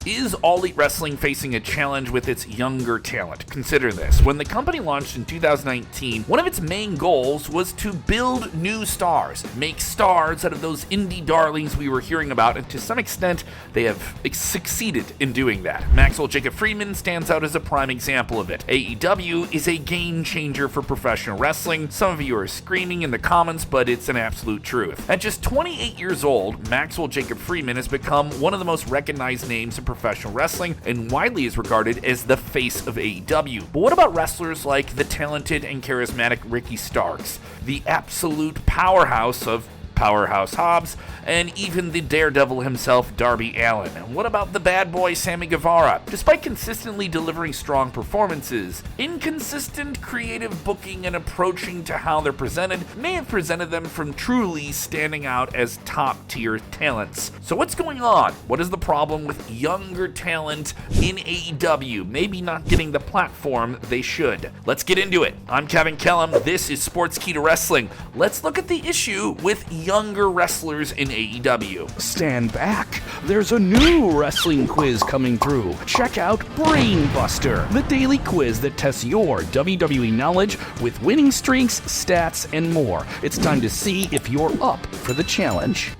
Is All Elite Wrestling facing a challenge with its younger talent? Consider this. When the company launched in 2019, one of its main goals was to build new stars, make stars out of those indie darlings we were hearing about, and to some extent, they have succeeded in doing that. Maxwell Jacob Friedman stands out as a prime example of it. AEW is a game changer for professional wrestling. Some of you are screaming in the comments, but it's an absolute truth. At just 28 years old, Maxwell Jacob Friedman has become one of the most recognized names in professional wrestling and widely is regarded as the face of AEW. But what about wrestlers like the talented and charismatic Ricky Starks, the absolute powerhouse of Powerhouse Hobs, and even the daredevil himself, Darby Allin? And what about the bad boy Sammy Guevara? Despite consistently delivering strong performances, inconsistent creative booking and approaching to how they're presented may have prevented them from truly standing out as top-tier talents. So what's going on? What is the problem with younger talent in AEW maybe not getting the platform they should? Let's get into it. I'm Kevin Kellum. This is Sportskeeda Wrestling. Let's look at the issue with younger wrestlers in AEW. Stand back. There's a new wrestling quiz coming through. Check out BrainBuster, the daily quiz that tests your WWE knowledge with winning streaks, stats, and more. It's time to see if you're up for the challenge.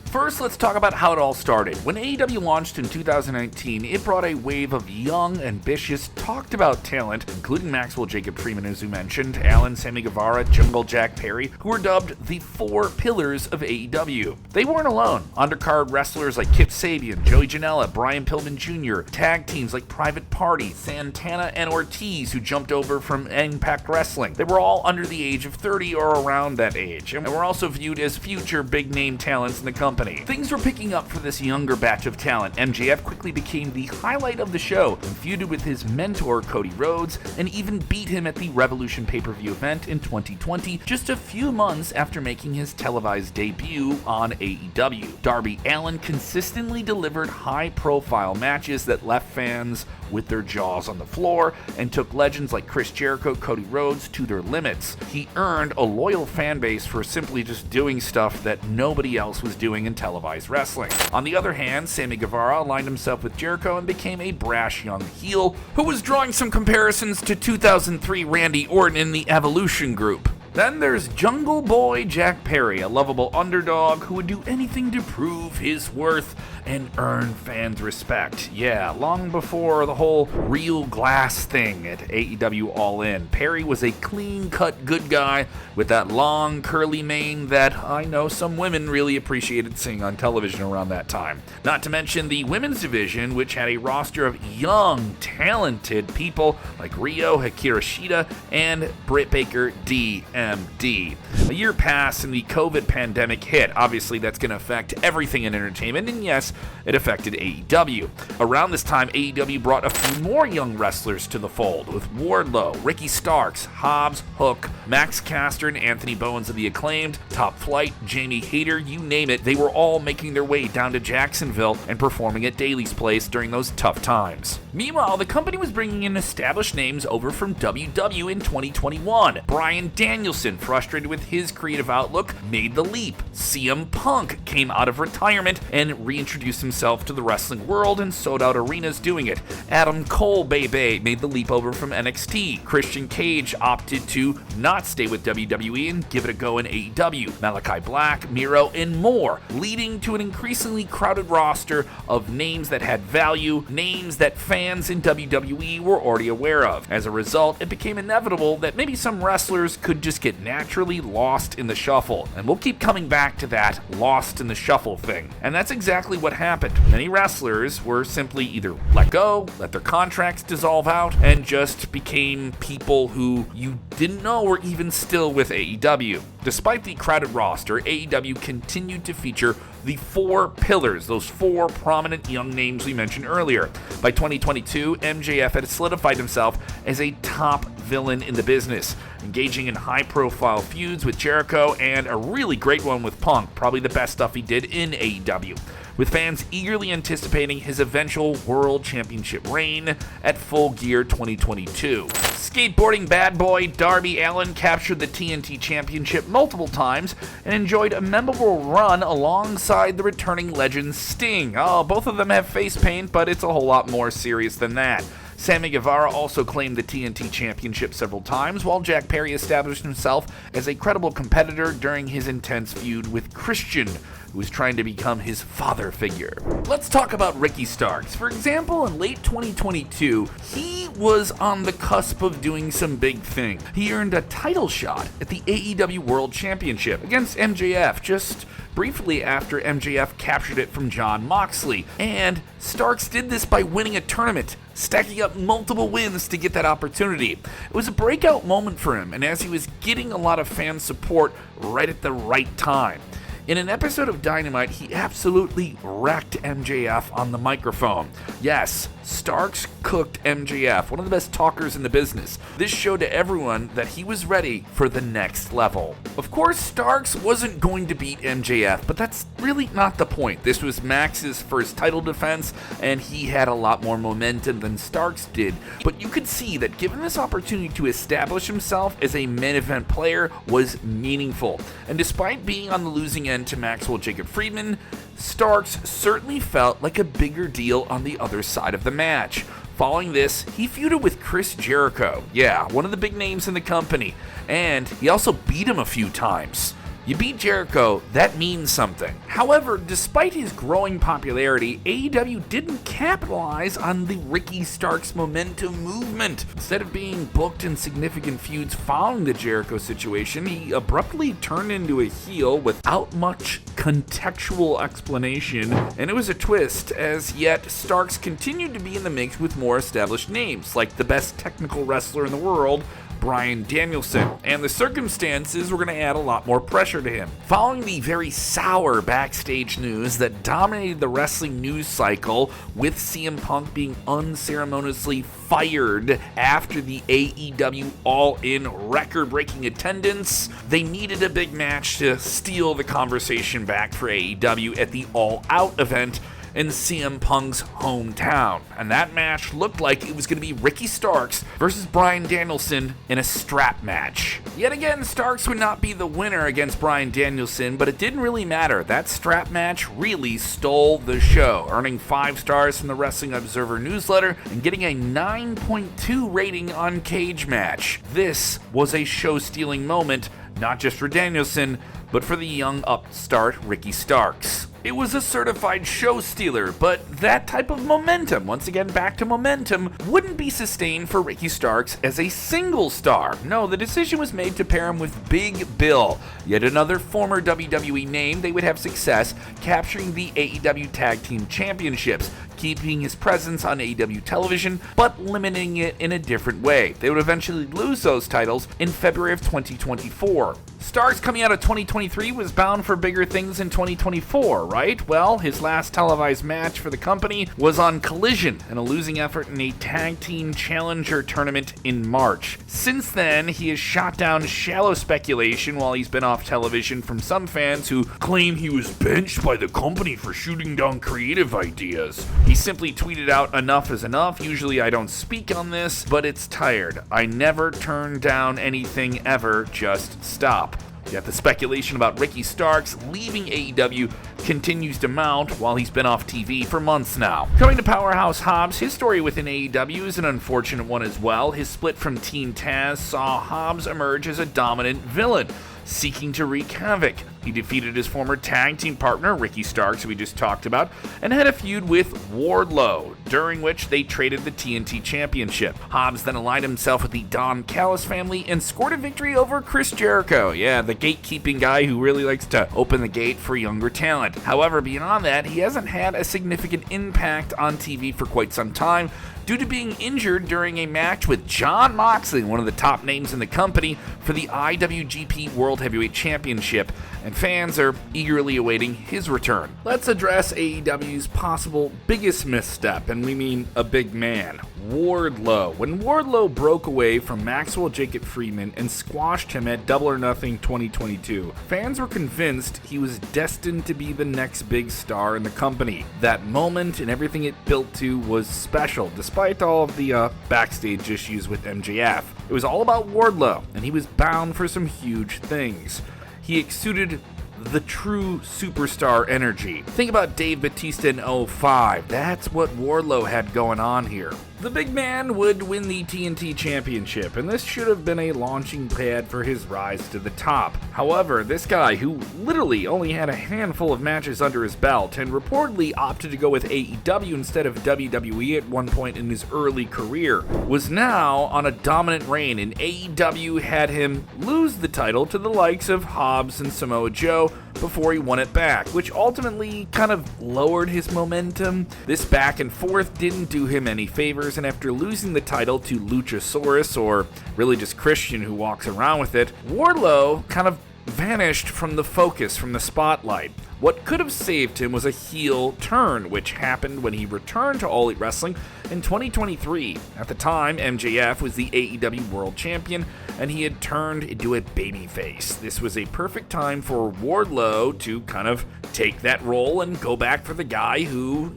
First, let's talk about how it all started. When AEW launched in 2019, it brought a wave of young, ambitious, talked about talent, including Maxwell Jacob Friedman, as you mentioned, Allin, Sammy Guevara, Jungle Jack Perry, who were dubbed the four pillars of AEW. They weren't alone. Undercard wrestlers like Kip Sabian, Joey Janela, Brian Pillman Jr., tag teams like Private Party, Santana, and Ortiz, who jumped over from Impact Wrestling. They were all under the age of 30 or around that age, and were also viewed as future big-name talents in the company. Things were picking up for this younger batch of talent. MJF quickly became the highlight of the show and feuded with his mentor Cody Rhodes and even beat him at the Revolution pay-per-view event in 2020, just a few months after making his televised debut on AEW. Darby Allin consistently delivered high-profile matches that left fans with their jaws on the floor and took legends like Chris Jericho, Cody Rhodes to their limits. He earned a loyal fan base for simply just doing stuff that nobody else was doing in televised wrestling. On the other hand, Sammy Guevara aligned himself with Jericho and became a brash young heel who was drawing some comparisons to 2003 Randy Orton in the Evolution group. Then there's Jungle Boy Jack Perry, a lovable underdog who would do anything to prove his worth and earn fans' respect. Yeah, long before the whole real glass thing at AEW All In, Perry was a clean-cut good guy with that long curly mane that I know some women really appreciated seeing on television around that time. Not to mention the women's division, which had a roster of young, talented people like Ryo, Hikaru Shida, and Britt Baker DMD. A year passed and the COVID pandemic hit. Obviously, that's going to affect everything in entertainment, and yes, it affected AEW. Around this time, AEW brought a few more young wrestlers to the fold, with Wardlow, Ricky Starks, Hobbs, Hook, Max Caster, and Anthony Bowens of the Acclaimed, Top Flight, Jamie Hayter, you name it. They were all making their way down to Jacksonville and performing at Daly's Place during those tough times. Meanwhile, the company was bringing in established names over from WW in 2021. Bryan Danielson, frustrated with his creative outlook, made the leap. CM Punk came out of retirement and reintroduced himself to the wrestling world and sold out arenas doing it. Adam Cole made the leap over from NXT. Christian Cage opted to not stay with WWE and give it a go in AEW. Malachi Black, Miro, and more, leading to an increasingly crowded roster of names that had value, names that fans in WWE were already aware of. As a result, it became inevitable that maybe some wrestlers could just get naturally lost in the shuffle. And we'll keep coming back to that lost in the shuffle thing. And that's exactly what happened. Many wrestlers were simply either let go, let their contracts dissolve out, and just became people who you didn't know were even still with AEW. Despite the crowded roster, AEW continued to feature the four pillars, those four prominent young names we mentioned earlier. By 2022, MJF had solidified himself as a top villain in the business, engaging in high-profile feuds with Jericho and a really great one with Punk, probably the best stuff he did in AEW. with fans eagerly anticipating his eventual World Championship reign at Full Gear 2022. Skateboarding bad boy Darby Allin captured the TNT Championship multiple times and enjoyed a memorable run alongside the returning legend Sting. Oh, both of them have face paint, but it's a whole lot more serious than that. Sammy Guevara also claimed the TNT Championship several times, while Jack Perry established himself as a credible competitor during his intense feud with Christian, who was trying to become his father figure. Let's talk about Ricky Starks. For example, in late 2022, he was on the cusp of doing some big thing. He earned a title shot at the AEW World Championship against MJF just briefly after MJF captured it from Jon Moxley. And Starks did this by winning a tournament, stacking up multiple wins to get that opportunity. It was a breakout moment for him, and as he was getting a lot of fan support right at the right time. In an episode of Dynamite, he absolutely wrecked MJF on the microphone. Yes, Starks cooked MJF, one of the best talkers in the business. This showed to everyone that he was ready for the next level. Of course, Starks wasn't going to beat MJF, but that's really not the point. This was Max's first title defense, and he had a lot more momentum than Starks did. But you could see that given this opportunity to establish himself as a main event player was meaningful. And despite being on the losing end to Maxwell Jacob Friedman, Starks certainly felt like a bigger deal on the other side of the match. Following this, he feuded with Chris Jericho, one of the big names in the company, and he also beat him a few times. You beat Jericho, that means something. However, despite his growing popularity, AEW didn't capitalize on the Ricky Starks momentum movement. Instead of being booked in significant feuds following the Jericho situation, he abruptly turned into a heel without much contextual explanation, and it was a twist, as yet Starks continued to be in the mix with more established names, like the best technical wrestler in the world, Bryan Danielson, and the circumstances were going to add a lot more pressure to him. Following the very sour backstage news that dominated the wrestling news cycle, with CM Punk being unceremoniously fired after the AEW All-In record-breaking attendance, they needed a big match to steal the conversation back for AEW at the All Out event in CM Punk's hometown. And that match looked like it was going to be Ricky Starks versus Bryan Danielson in a strap match. Yet again, Starks would not be the winner against Bryan Danielson, but it didn't really matter. That strap match really stole the show, earning 5 stars from the Wrestling Observer newsletter and getting a 9.2 rating on Cage Match. This was a show-stealing moment, not just for Danielson, but for the young upstart Ricky Starks. It was a certified show stealer, but that type of momentum, once again back to momentum, wouldn't be sustained for Ricky Starks as a single star. No, the decision was made to pair him with Big Bill, yet another former WWE name. They would have success capturing the AEW Tag Team Championships, keeping his presence on AEW television, but limiting it in a different way. They would eventually lose those titles in February of 2024. Starks coming out of 2023 was bound for bigger things in 2024, right? Well, his last televised match for the company was on Collision in a losing effort in a Tag Team Challenger tournament in March. Since then, he has shot down shallow speculation while he's been off television from some fans who claim he was benched by the company for shooting down creative ideas. He simply tweeted out, "Enough is enough. Usually I don't speak on this, but it's tired. I never turn down anything ever. Just stop." Yet the speculation about Ricky Starks leaving AEW continues to mount while he's been off TV for months now. Coming to Powerhouse Hobs, his story within AEW is an unfortunate one as well. His split from Team Taz saw Hobbs emerge as a dominant villain, seeking to wreak havoc. He defeated his former tag team partner, Ricky Starks, who we just talked about, and had a feud with Wardlow, during which they traded the TNT Championship. Hobbs then aligned himself with the Don Callis family and scored a victory over Chris Jericho. Yeah, the gatekeeping guy who really likes to open the gate for younger talent. However, beyond that, he hasn't had a significant impact on TV for quite some time, due to being injured during a match with Jon Moxley, one of the top names in the company, for the IWGP World Heavyweight Championship, and and fans are eagerly awaiting his return. Let's address AEW's possible biggest misstep, and we mean a big man, Wardlow. When Wardlow broke away from Maxwell Jacob Friedman and squashed him at Double or Nothing 2022, fans were convinced he was destined to be the next big star in the company. That moment and everything it built to was special, despite all of the backstage issues with MJF. It was all about Wardlow, and he was bound for some huge things. He exuded the true superstar energy. Think about Dave Bautista in 05. That's what Wardlow had going on here. The big man would win the TNT Championship, and this should have been a launching pad for his rise to the top. However, this guy, who literally only had a handful of matches under his belt and reportedly opted to go with AEW instead of WWE at one point in his early career, was now on a dominant reign, and AEW had him lose the title to the likes of Hobbs and Samoa Joe before he won it back, which ultimately kind of lowered his momentum. This back and forth didn't do him any favors, and after losing the title to Luchasaurus, or really just Christian who walks around with it, Wardlow kind of vanished from the focus, from the spotlight. What could have saved him was a heel turn, which happened when he returned to All Elite Wrestling in 2023. At the time, MJF was the AEW World Champion, and he had turned into a babyface. This was a perfect time for Wardlow to kind of take that role and go back for the guy who,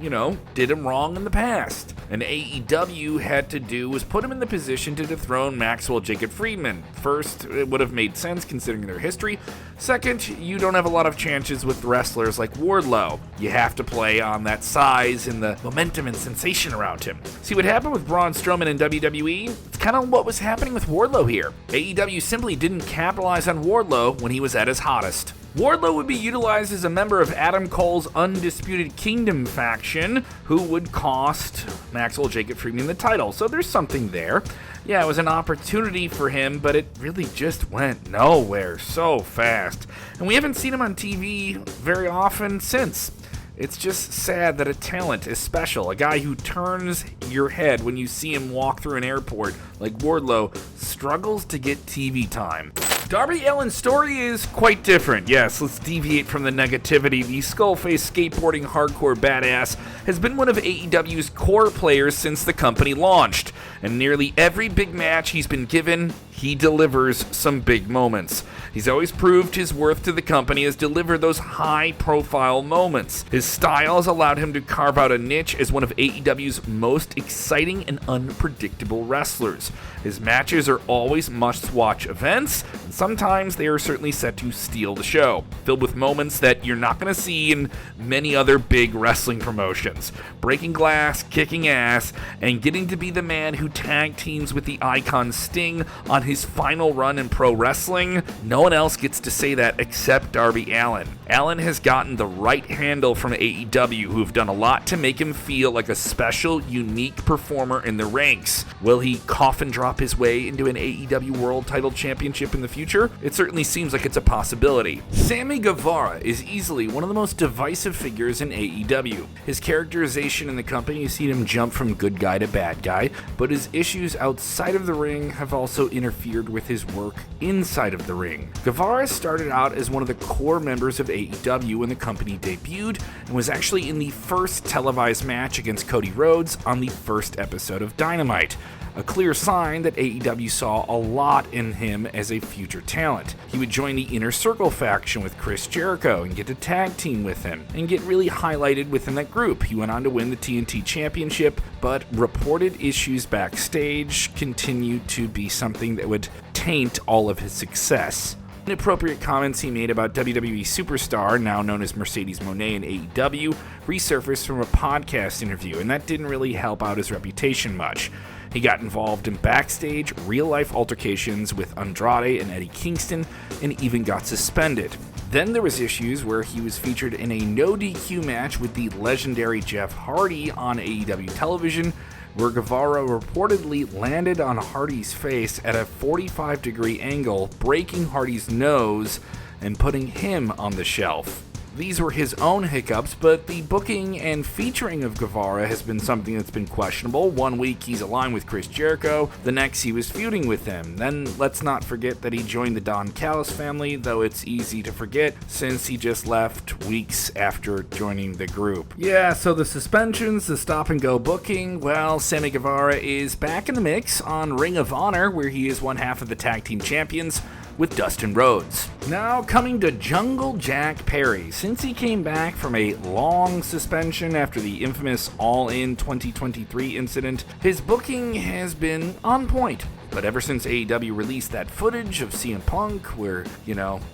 did him wrong in the past. And AEW had to do was put him in the position to dethrone Maxwell Jacob Friedman. First, it would have made sense considering their history. Second, you don't have a lot of chances with wrestlers like Wardlow. You have to play on that size and the momentum and sensation around him. See what happened with Braun Strowman in WWE? It's kind of what was happening with Wardlow here. AEW simply didn't capitalize on Wardlow when he was at his hottest. Wardlow would be utilized as a member of Adam Cole's Undisputed Kingdom faction, who would cost Maxwell Jacob Friedman the title. So there's something there. Yeah, it was an opportunity for him, but it really just went nowhere so fast. And we haven't seen him on TV very often since. It's just sad that a talent is special. A guy who turns your head when you see him walk through an airport like Wardlow struggles to get TV time. Darby Allin's story is quite different. Yes, let's deviate from the negativity. The skull-faced skateboarding hardcore badass has been one of AEW's core players since the company launched. And nearly every big match he's been given, he delivers some big moments. He's always proved his worth to the company, has delivered those high-profile moments. His style has allowed him to carve out a niche as one of AEW's most exciting and unpredictable wrestlers. His matches are always must-watch events, and sometimes they are certainly set to steal the show, filled with moments that you're not going to see in many other big wrestling promotions. Breaking glass, kicking ass, and getting to be the man who tag teams with the icon Sting on his final run in pro wrestling. No one else gets to say that except Darby Allin. Allin has gotten the right handle from AEW, who have done a lot to make him feel like a special, unique performer in the ranks. Will he coffin drop his way into an AEW World Title Championship in the future? It certainly seems like it's a possibility. Sammy Guevara is easily one of the most divisive figures in AEW. His characterization in the company has seen him jump from good guy to bad guy, but his issues outside of the ring have also interfered with his work inside of the ring. Guevara started out as one of the core members of AEW when the company debuted, and was actually in the first televised match against Cody Rhodes on the first episode of Dynamite. A clear sign that AEW saw a lot in him as a future talent. He would join the Inner Circle faction with Chris Jericho and get to tag team with him and get really highlighted within that group. He went on to win the TNT Championship, but reported issues backstage continued to be something that would taint all of his success. Inappropriate comments he made about WWE superstar, now known as Mercedes Moné in AEW, resurfaced from a podcast interview, and that didn't really help out his reputation much. He got involved in backstage, real-life altercations with Andrade and Eddie Kingston, and even got suspended. Then there was issues where he was featured in a no-DQ match with the legendary Jeff Hardy on AEW television, where Guevara reportedly landed on Hardy's face at a 45-degree angle, breaking Hardy's nose and putting him on the shelf. these were his own hiccups, but the booking and featuring of Guevara has been something that's been questionable. One week he's aligned with Chris Jericho, the next he was feuding with him. Then let's not forget that he joined the Don Callis family, though it's easy to forget since he just left weeks after joining the group. Yeah, so the suspensions, the stop and go booking, well, Sammy Guevara is back in the mix on Ring of Honor, where he is one half of the tag team champions with Dustin Rhodes. Now coming to Jungle Jack Perry. Since he came back from a long suspension after the infamous All In 2023 incident, his booking has been on point. But ever since AEW released that footage of CM Punk where,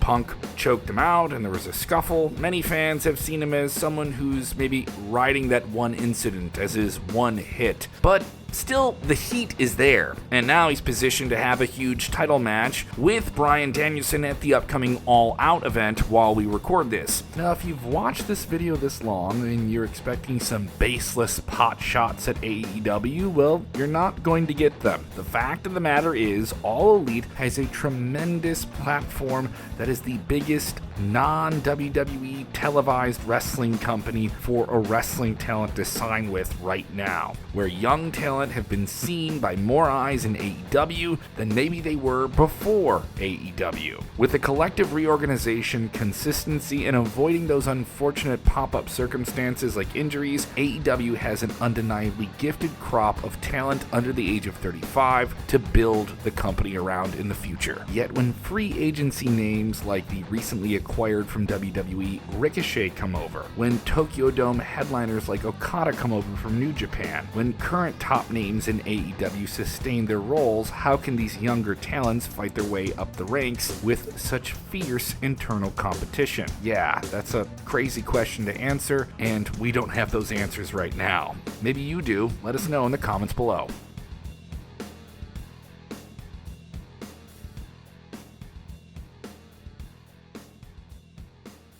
Punk choked him out and there was a scuffle, many fans have seen him as someone who's maybe riding that one incident as his one hit. But still, the heat is there, and now he's positioned to have a huge title match with Bryan Danielson at the upcoming All Out event while we record this. Now, if you've watched this video this long and you're expecting some baseless pot shots at AEW, well, you're not going to get them. The fact of the matter is, All Elite has a tremendous platform that is the biggest non-WWE televised wrestling company for a wrestling talent to sign with right now, where young talent have been seen by more eyes in AEW than maybe they were before AEW. With the collective reorganization, consistency, and avoiding those unfortunate pop-up circumstances like injuries, AEW has an undeniably gifted crop of talent under the age of 35 to build the company around in the future. Yet when free agency names like the recently acquired from WWE Ricochet come over, when Tokyo Dome headliners like Okada come over from New Japan, when current top names in AEW sustain their roles, how can these younger talents fight their way up the ranks with such fierce internal competition? Yeah, that's a crazy question to answer, and we don't have those answers right now. Maybe you do. Let us know in the comments below.